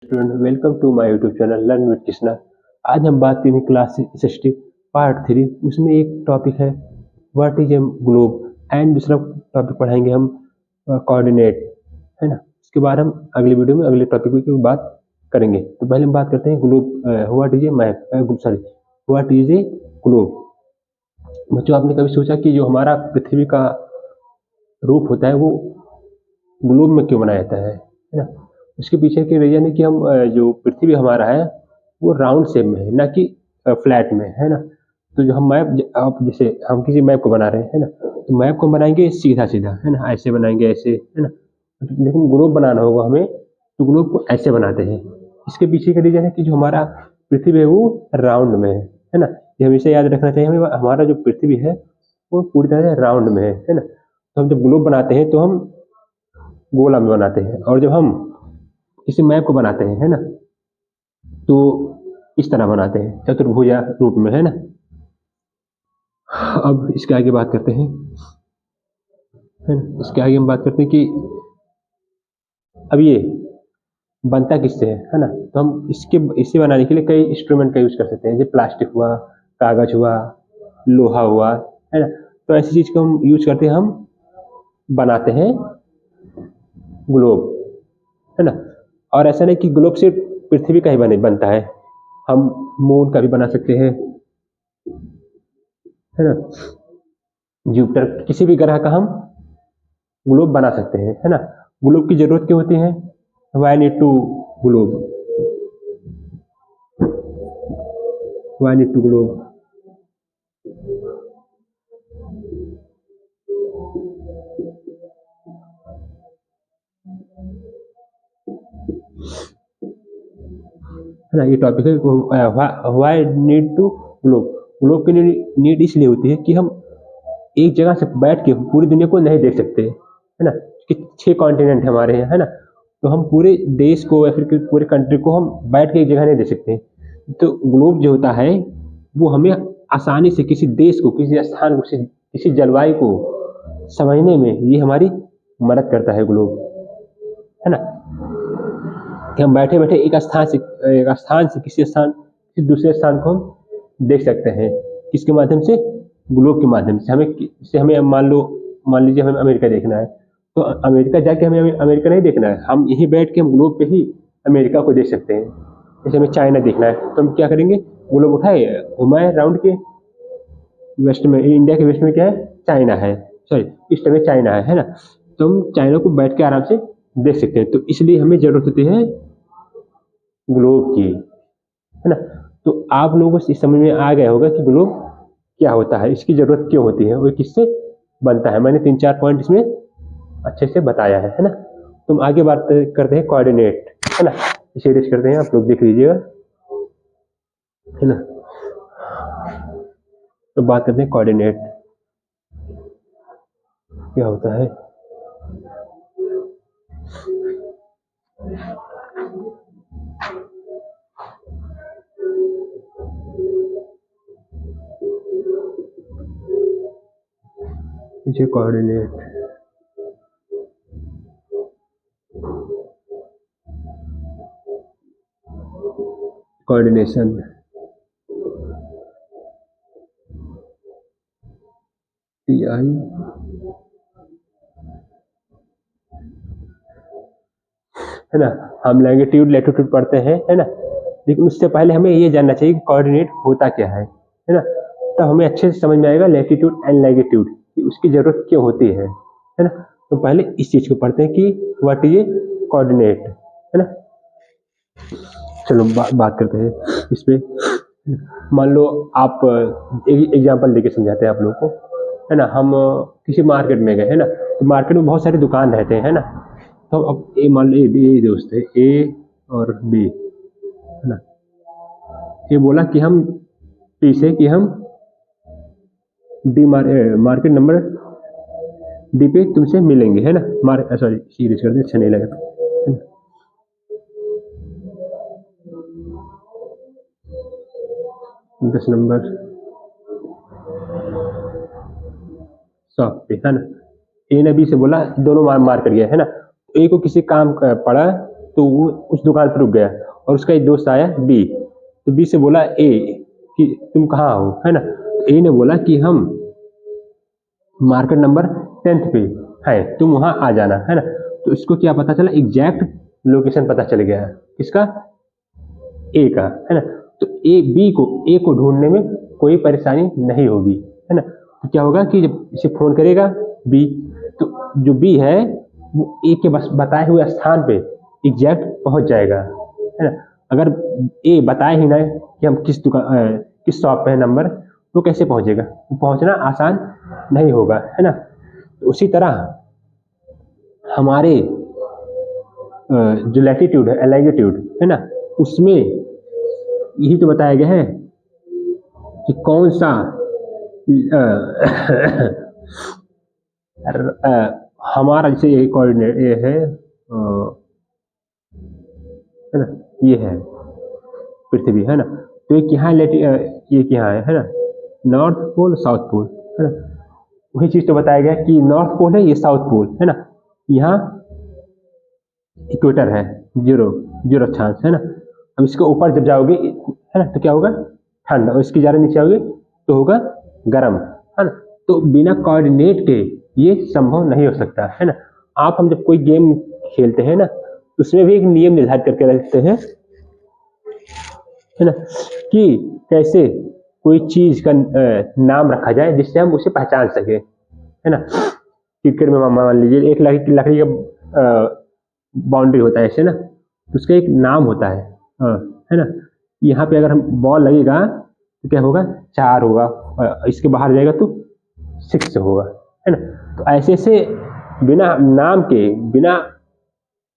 Student, welcome to my YouTube channel learn with Krishna. आज हम बात करेंगे क्लास SST पार्ट 3। उसमें एक टॉपिक है what is a globe and दूसरा टॉपिक पढ़ाएंगे हम कोऑर्डिनेट, है ना। उसके बाद हम अगले वीडियो में अगले टॉपिक की बात करेंगे। तो पहले हम बात करते हैं globe, what is a map, what is a globe. बच्चों, आपने कभी सोचा कि जो हमारा पृथ्वी का रूप होता है वो ग्लोब में क्यों बनाया जाता है ना। उसके पीछे के रीजन है कि हम जो पृथ्वी हमारा है वो राउंड शेप में है, ना कि फ्लैट में, है ना। तो जो हम मैप, आप जैसे हम किसी मैप को बना रहे हैं, है ना, तो मैप को हम बनाएंगे सीधा सीधा, है ना, ऐसे बनाएंगे, ऐसे, है ना। लेकिन ग्लोब बनाना होगा हमें, तो ग्लोब को ऐसे बनाते हैं। इसके पीछे का रीजन है कि जो हमारा पृथ्वी है वो राउंड में है ना। ये हमेशा याद रखना चाहिए हमें, हमारा जो पृथ्वी है वो पूरी तरह से राउंड में है ना। तो हम जब ग्लोब बनाते हैं तो हम गोला में बनाते हैं, और जब हम किसी मैप को बनाते हैं, है ना, तो इस तरह बनाते हैं, चतुर्भुजा रूप में, है ना। अब इसके आगे बात करते हैं, है ना। इसके आगे हम बात करते हैं कि अब ये बनता किससे है ना। तो हम इसे बनाने के लिए कई इंस्ट्रूमेंट का यूज कर सकते हैं, जैसे प्लास्टिक हुआ, कागज हुआ, लोहा हुआ, है ना। तो ऐसी चीज को हम यूज करते हैं, हम बनाते हैं ग्लोब, है ना। और ऐसा नहीं कि ग्लोब सिर्फ पृथ्वी का ही बनता है, हम मून का भी बना सकते हैं, है ना। जुपिटर, किसी भी ग्रह का हम ग्लोब बना सकते हैं, है ना। ग्लोब की जरूरत क्यों होती है, why need to globe, why need to globe. है ना, ये टॉपिक है why need to globe. Globe की नीड इसलिए होती है कि हम एक जगह से बैठ के पूरी दुनिया को नहीं देख सकते, है ना। कि 6 कॉन्टिनेंट हमारे हैं, है ना। तो हम पूरे देश को या फिर पूरे कंट्री को हम बैठ के एक जगह नहीं देख सकते। तो ग्लोब जो होता है वो हमें आसानी से किसी देश को, किसी स्थान को, किसी जलवायु को समझने में ये हमारी मदद करता है ग्लोब, है ना। कि हम बैठे बैठे एक स्थान से किसी दूसरे स्थान को हम देख सकते हैं, किसके माध्यम से, ग्लोब के माध्यम से। हमें मान लीजिए हमें अमेरिका देखना है, तो अमेरिका जाके हमें अमेरिका नहीं देखना है, हम यहीं बैठ के हम ग्लोब पे ही अमेरिका को देख सकते हैं। जैसे हमें चाइना देखना है तो हम क्या करेंगे, ग्लोब उठाए, घुमाए राउंड के, वेस्ट में, इंडिया के वेस्ट में क्या है, चाइना है, सॉरी ईस्ट में चाइना है ना। तो हम चाइना को बैठ के आराम से देख सकते हैं। तो इसलिए हमें जरूरत होती है ग्लोब की, है ना। तो आप लोगों को इस समझ में आ गया होगा कि ग्लोब क्या होता है, इसकी जरूरत क्यों होती है, और किससे बनता है। मैंने 3-4 पॉइंट इसमें अच्छे से बताया है ना। तुम आगे बात करते हैं कोऑर्डिनेट, है ना। इसे रेस करते हैं, आप लोग देख लीजिएगा, है ना। तो बात करते हैं कोऑर्डिनेट क्या होता है। ये कोऑर्डिनेट, कोऑर्डिनेशन, TI, है ना। हम लैंगिट्यूड लैटिट्यूड पढ़ते हैं, है ना। लेकिन उससे पहले हमें ये जानना चाहिए कि कोऑर्डिनेट होता क्या है ना। तो हमें अच्छे से समझ में आएगा लैटिट्यूड एंड लैंगिट्यूड कि उसकी जरूरत क्यों होती है ना। तो पहले इस चीज को पढ़ते हैं कि व्हाट इज ए कोऑर्डिनेट, है ना। चलो बात करते हैं इस पे। मान लो आप एक एग्जांपल लेके समझाते हैं आप लोगों को, है ना। हम किसी मार्केट में गए, है ना, तो मार्केट में बहुत सारी दुकान रहते हैं, है ना। तो अब मान लो ए दोस्त है, ए और बी, है ना। ये बोला कि हम पी से कि हम मार्केट नंबर डी पे तुमसे मिलेंगे, है ना। सॉरी सीरीज कर दे, अच्छा नहीं लगा, है ना। 10 नंबर शॉप पे, है ना। ए ने बी से बोला, दोनों मार कर गया, है ना। ए को किसी काम पड़ा तो वो उस दुकान पर रुक गया और उसका एक दोस्त आया बी, तो बी से बोला ए कि तुम कहाँ हो, है ना। ए ने बोला कि हम मार्केट नंबर 10 पे है, तुम वहाँ आ जाना, है ना। तो इसको क्या पता चला, एग्जैक्ट लोकेशन पता चल गया है किसका, ए का, है ना। तो ए को ढूंढने में कोई परेशानी नहीं होगी, है ना। तो क्या होगा कि जब इसे फोन करेगा बी, तो जो बी है वो ए के बस बताए हुए स्थान पे एग्जैक्ट पहुंच जाएगा, है ना। अगर ए बताए ही ना कि हम किस शॉप पे है नंबर, तो कैसे पहुंचेगा, पहुंचना आसान नहीं होगा, है ना। तो उसी तरह हमारे जो लैटिट्यूड है, लैंगिट्यूड है ना, उसमें यही तो बताया गया है कि कौन सा हमारा जैसे ये कोऑर्डिनेट ये है ना, ये है पृथ्वी, है ना। तो एक यहाँ ये यहाँ है ना, नॉर्थ पोल साउथ पोल, है ना। वही चीज तो बताया गया कि नॉर्थ पोल है, ये साउथ पोल, है ना। यहाँ इक्वेटर है, जीरो जीरो अक्षांश, है ना। अब इसके ऊपर जब जाओगे, है ना, तो क्या होगा, ठंड, और इसकी ज्यादा नीचे आओगे तो होगा गर्म, है ना। तो बिना कोऑर्डिनेट के ये संभव नहीं हो सकता, है ना। हम जब कोई गेम खेलते हैं ना, तो उसमें भी एक नियम निर्धारित करके रखते हैं, है ना, कि कैसे कोई चीज का नाम रखा जाए जिससे हम उसे पहचान सके, है ना। क्रिकेट में मान लीजिए एक लकड़ी का बाउंड्री होता है ऐसे ना, तो उसका एक नाम होता है, है ना। यहाँ पे अगर हम बॉल लगेगा तो क्या होगा, 4 होगा, इसके बाहर जाएगा तो 6 होगा, है ना। तो ऐसे ऐसे बिना नाम के, बिना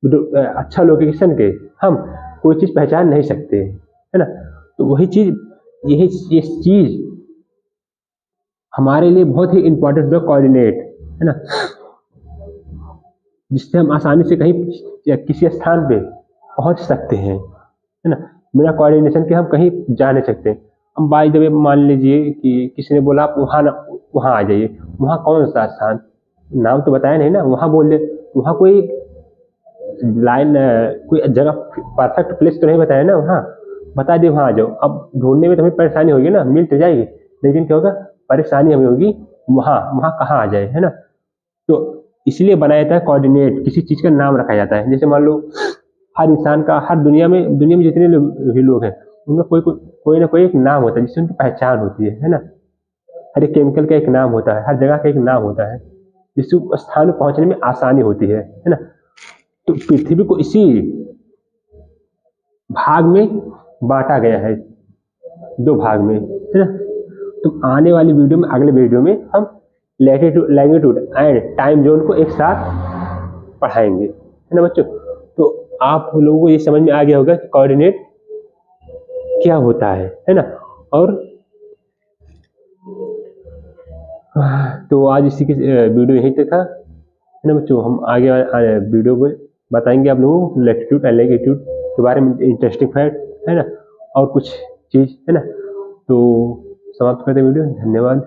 अच्छा लोकेशन के हम कोई चीज पहचान नहीं सकते, है ना। तो वही चीज, ये चीज हमारे लिए बहुत ही इंपॉर्टेंट है, कोऑर्डिनेट, है ना, जिससे हम आसानी से कहीं या किसी स्थान पे पहुंच सकते हैं, है ना। बिना कोऑर्डिनेशन के हम कहीं जा नहीं सकते। हम बाय द वे मान लीजिए कि किसी ने बोला आप वहाँ आ जाइए, वहाँ कौन सा स्थान, नाम तो बताया नहीं ना, वहाँ बोल दे, वहाँ कोई लाइन कोई जगह परफेक्ट प्लेस तो नहीं बताया ना, वहाँ बता दे वहाँ आ जाओ। अब ढूंढने में तो हमें परेशानी होगी ना, मिल तो जाएगी, लेकिन क्या होगा, परेशानी हमें होगी वहाँ वहाँ कहाँ आ जाए, है ना। तो इसलिए बनाया जाता है कोऑर्डिनेट, किसी चीज का नाम रखा जाता है। जैसे मान लो हर इंसान का, हर दुनिया में जितने भी लोग हैं, उनका कोई ना कोई एक नाम होता है जिससे उनकी पहचान होती है ना। हर एक केमिकल का एक नाम होता है, हर जगह का एक नाम होता है, जिससे उस स्थान में पहुंचने में आसानी होती है ना। तो पृथ्वी को इसी भाग में बांटा गया है, 2 भाग में, है ना। तो आने वाली वीडियो में, अगले वीडियो में हम लैटिट्यूड एंड टाइम जोन को एक साथ पढ़ाएंगे, है ना बच्चों। तो आप लोगों को ये समझ में आ गया होगा कि कोऑर्डिनेट क्या होता है ना। और तो आज इसी की वीडियो यहीं तक था, है ना बच्चों। हम आगे वीडियो में बताएंगे आप लोगों को लैटिट्यूड एंड लैंगिट्यूड के बारे में, इंटरेस्टिंग फैक्ट, है ना, और कुछ चीज, है ना। तो समाप्त करते वीडियो, धन्यवाद।